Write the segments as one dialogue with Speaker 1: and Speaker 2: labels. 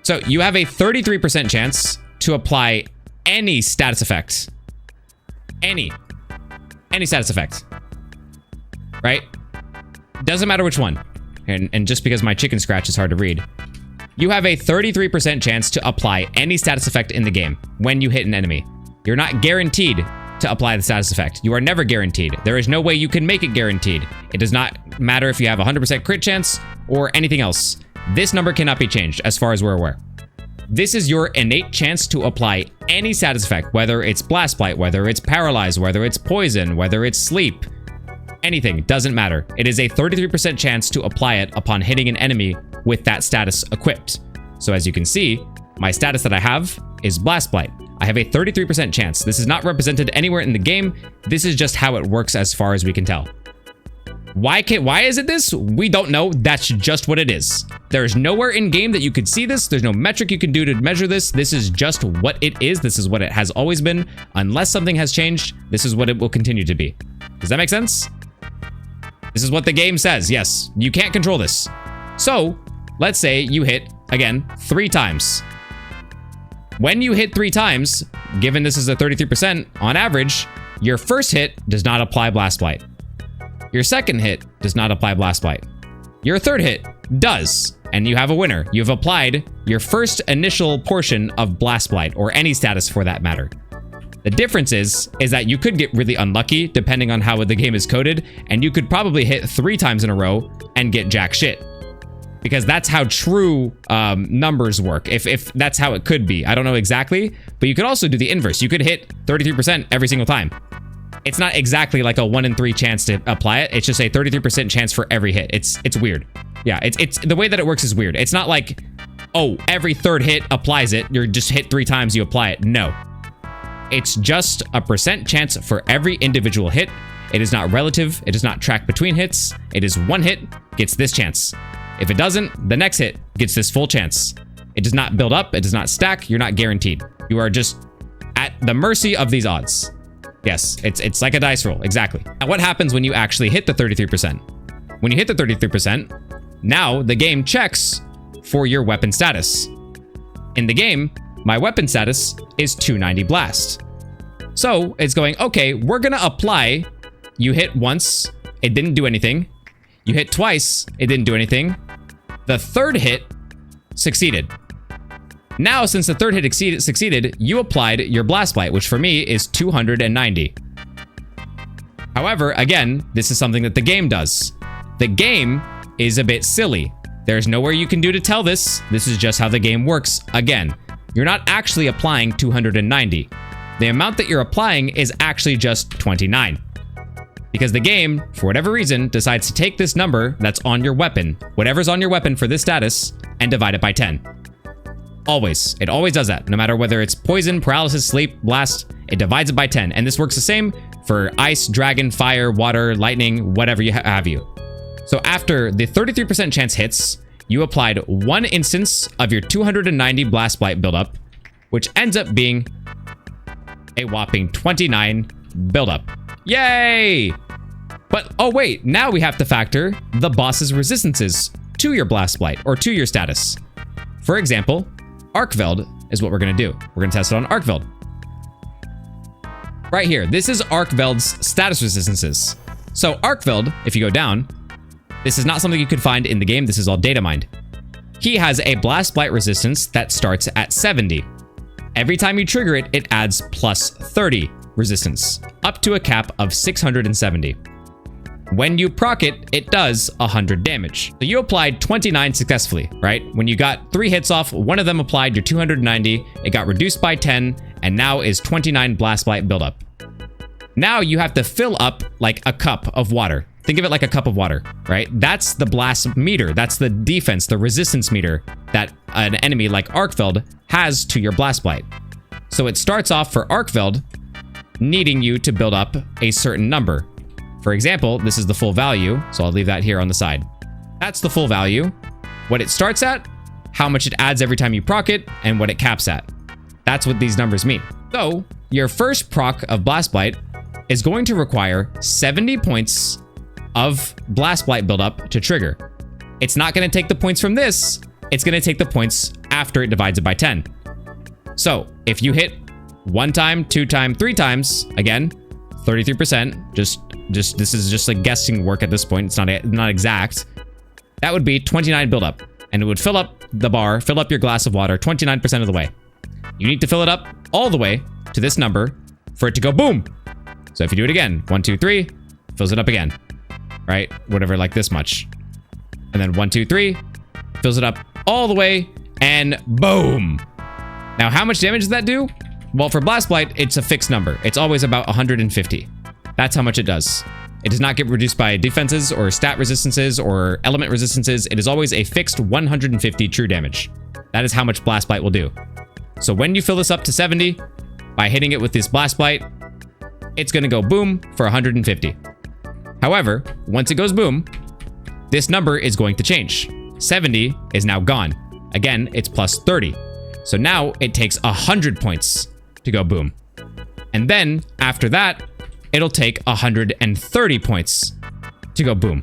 Speaker 1: So you have a 33% chance to apply any status effect. Any status effect. Right? Doesn't matter which one. And just because my chicken scratch is hard to read. You have a 33% chance to apply any status effect in the game when you hit an enemy. You're not guaranteed to apply the status effect. You are never guaranteed. There is no way you can make it guaranteed. It does not matter if you have a 100% crit chance or anything else. This number cannot be changed as far as we're aware. This is your innate chance to apply any status effect, whether it's Blast Blight, whether it's Paralyze, whether it's Poison, whether it's Sleep. Anything, doesn't matter. It is a 33% chance to apply it upon hitting an enemy with that status equipped. So as you can see, my status that I have is Blast Blight. I have a 33% chance. This is not represented anywhere in the game. This is just how it works as far as we can tell. Why is it this? We don't know. That's just what it is. There's nowhere in game that you could see this. There's no metric you can do to measure this. This is just what it is. This is what it has always been. Unless something has changed, this is what it will continue to be. Does that make sense? This is what the game says. Yes, you can't control this. So let's say you hit, again, 3 times. When you hit 3 times, given this is a 33% on average, your first hit does not apply Blast Blight. Your second hit does not apply Blast Blight. Your third hit does, and you have a winner. You've applied your first initial portion of Blast Blight, or any status for that matter. The difference is that you could get really unlucky depending on how the game is coded, and you could probably hit 3 times in a row and get jack shit. Because that's how true numbers work. If that's how it could be. I don't know exactly, but you could also do the inverse. You could hit 33% every single time. It's not exactly like a 1 in 3 chance to apply it. It's just a 33% chance for every hit. It's weird. Yeah, it's the way that it works is weird. It's not like, oh, every third hit applies it. You're just hit 3 times, you apply it. No. It's just a % chance for every individual hit. It is not relative. It does not track between hits. It is 1 hit gets this chance. If it doesn't, the next hit gets this full chance. It does not build up. It does not stack. You're not guaranteed. You are just at the mercy of these odds. Yes, it's like a dice roll. Exactly. Now, what happens when you actually hit the 33%? When you hit the 33%, now the game checks for your weapon status. In the game, my weapon status is 290 blast. So it's going, okay, we're gonna apply. You hit once, it didn't do anything. You hit twice, it didn't do anything. The third hit succeeded. Now, since the third hit succeeded, you applied your Blast Blight, which for me is 290. However, again, this is something that the game does. The game is a bit silly. There's nowhere you can do to tell this. This is just how the game works. Again, you're not actually applying 290. The amount that you're applying is actually just 29. Because the game, for whatever reason, decides to take this number that's on your weapon, whatever's on your weapon for this status, and divide it by 10. Always. It always does that. No matter whether it's poison, paralysis, sleep, blast, it divides it by 10. And this works the same for ice, dragon, fire, water, lightning, whatever you have you. So after the 33% chance hits, you applied 1 instance of your 290 Blast Blight buildup, which ends up being a whopping 29 buildup. Yay! But, oh wait, now we have to factor the boss's resistances to your Blast Blight, or to your status. For example, Arkveld is what we're gonna do. We're gonna test it on Arkveld. Right here, this is Arkveld's status resistances. So Arkveld, if you go down, this is not something you could find in the game, this is all data mined. He has a Blast Blight resistance that starts at 70. Every time you trigger it, it adds plus 30 resistance, up to a cap of 670. When you proc it, it does 100 damage. So you applied 29 successfully, right? When you got 3 hits off, one of them applied your 290, it got reduced by 10, and now is 29 Blast Blight buildup. Now you have to fill up like a cup of water. Think of it like a cup of water, right? That's the blast meter. That's the defense, the resistance meter that an enemy like Arkveld has to your Blast Blight. So it starts off for Arkveld needing you to build up a certain number. For example, this is the full value, so I'll leave that here on the side. That's the full value. What it starts at, how much it adds every time you proc it, and what it caps at. That's what these numbers mean. So, your first proc of Blast Blight is going to require 70 points of Blast Blight buildup to trigger. It's not going to take the points from this, it's going to take the points after it divides it by 10. So if you hit 1 time, 2 time, 3 times, again, 33%, just this is just like guessing work at this point. It's not exact. That would be 29 buildup, and it would fill up the bar, fill up your glass of water 29% of the way. You need to fill it up all the way to this number for it to go boom. So if you do it again, 1, 2, 3, fills it up again, right? Whatever, like this much. And then 1, 2, 3, fills it up all the way, and boom. Now, how much damage does that do? Well, for Blast Blight, it's a fixed number. It's always about 150. That's how much it does. It does not get reduced by defenses or stat resistances or element resistances. It is always a fixed 150 true damage. That is how much Blast Blight will do. So when you fill this up to 70, by hitting it with this Blast Blight, it's going to go boom for 150. However, once it goes boom, this number is going to change. 70 is now gone. Again, it's plus 30. So now it takes 100 points to go boom. And then after that, it'll take 130 points to go boom.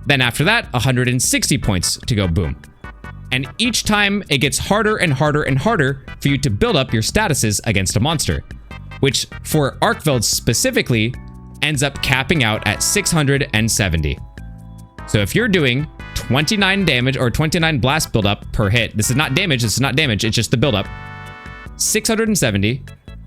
Speaker 1: Then after that, 160 points to go boom. And each time it gets harder and harder and harder for you to build up your statuses against a monster, which for Arkveld specifically ends up capping out at 670. So if you're doing 29 damage or 29 blast buildup per hit, this is not damage, it's just the buildup. 670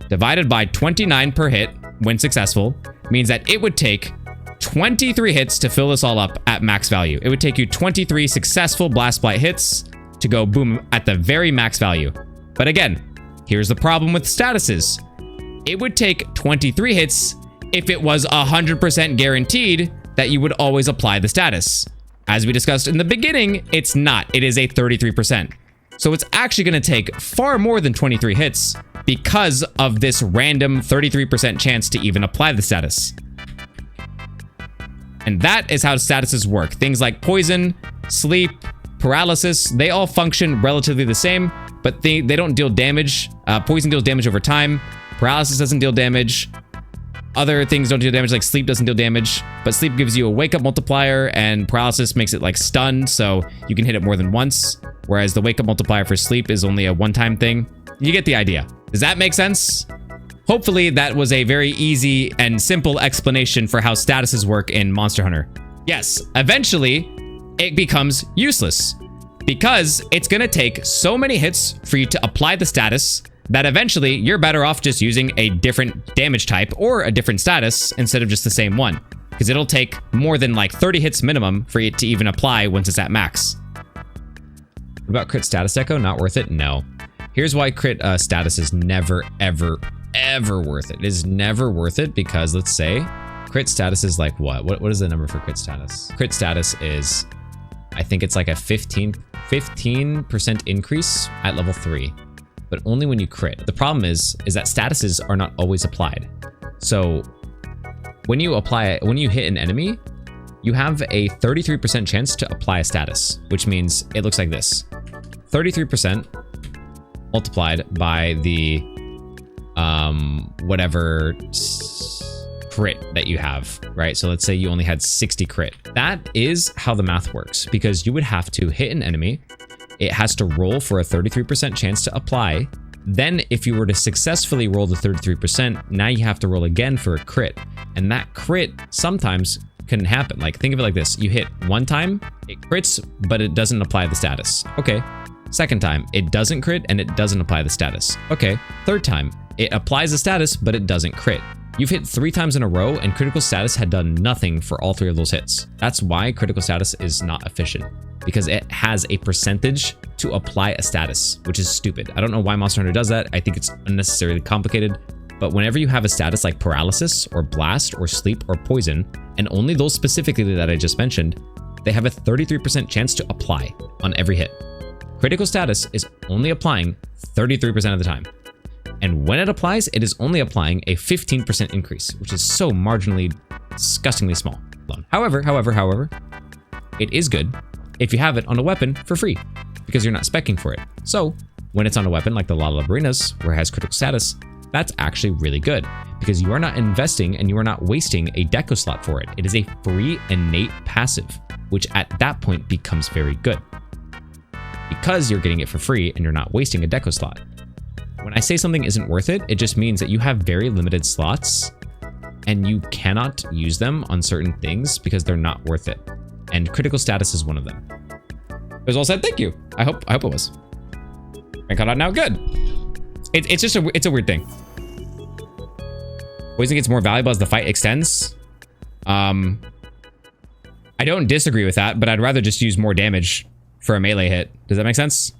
Speaker 1: divided by 29 per hit when successful means that it would take 23 hits to fill this all up at max value. It would take you 23 successful Blast Blight hits to go boom at the very max value. But again, here's the problem with statuses. It would take 23 hits if it was 100% guaranteed that you would always apply the status. As we discussed in the beginning, it's not. It is a 33%. So it's actually going to take far more than 23 hits because of this random 33% chance to even apply the status. And that is how statuses work. Things like poison, sleep, paralysis, they all function relatively the same, but they don't deal damage. Poison deals damage over time. Paralysis doesn't deal damage. Other things don't deal damage, like sleep doesn't deal damage, but sleep gives you a wake up multiplier, and paralysis makes it like stunned, so you can hit it more than once, whereas the wake up multiplier for sleep is only a one-time thing. You get the idea. Does that make sense? Hopefully that was a very easy and simple explanation for how statuses work in Monster Hunter. Yes, eventually it becomes useless because it's gonna take so many hits for you to apply the status that eventually you're better off just using a different damage type or a different status instead of just the same one, because it'll take more than like 30 hits minimum for it to even apply once it's at max. What about crit status echo? Not worth it? No. Here's why crit status is never, ever, ever worth it. It is never worth it because, let's say, crit status is like what? What is the number for crit status? Crit status is, I think it's like a 15% increase at level 3. But only when you crit. The problem is that statuses are not always applied. So when you hit an enemy, you have a 33% chance to apply a status, which means it looks like this. 33% multiplied by the whatever crit that you have, right? So let's say you only had 60 crit. That is how the math works, because you would have to hit an enemy. It has to roll for a 33% chance to apply. Then if you were to successfully roll the 33%, now you have to roll again for a crit. And that crit sometimes can happen. Like, think of it like this. You hit one time, it crits, but it doesn't apply the status. Okay. Second time, it doesn't crit and it doesn't apply the status. Okay. Third time, it applies the status, but it doesn't crit. You've hit 3 times in a row and critical status had done nothing for all 3 of those hits. That's why critical status is not efficient, because it has a percentage to apply a status, which is stupid. I don't know why Monster Hunter does that. I think it's unnecessarily complicated. But whenever you have a status like paralysis or blast or sleep or poison, and only those specifically that I just mentioned, they have a 33% chance to apply on every hit. Critical status is only applying 33% of the time. And when it applies, it is only applying a 15% increase, which is so marginally, disgustingly small. However, it is good if you have it on a weapon for free, because you're not speccing for it. So when it's on a weapon like the Lalabarinas, where it has critical status, that's actually really good, because you are not investing and you are not wasting a deco slot for it. It is a free innate passive, which at that point becomes very good. because you're getting it for free and you're not wasting a deco slot. When I say something isn't worth it, it just means that you have very limited slots and you cannot use them on certain things because they're not worth it. And critical status is one of them. It was all said, thank you. I hope it was. And cut out now, good. It's just it's a weird thing. Poison gets more valuable as the fight extends. I don't disagree with that, but I'd rather just use more damage for a melee hit. Does that make sense?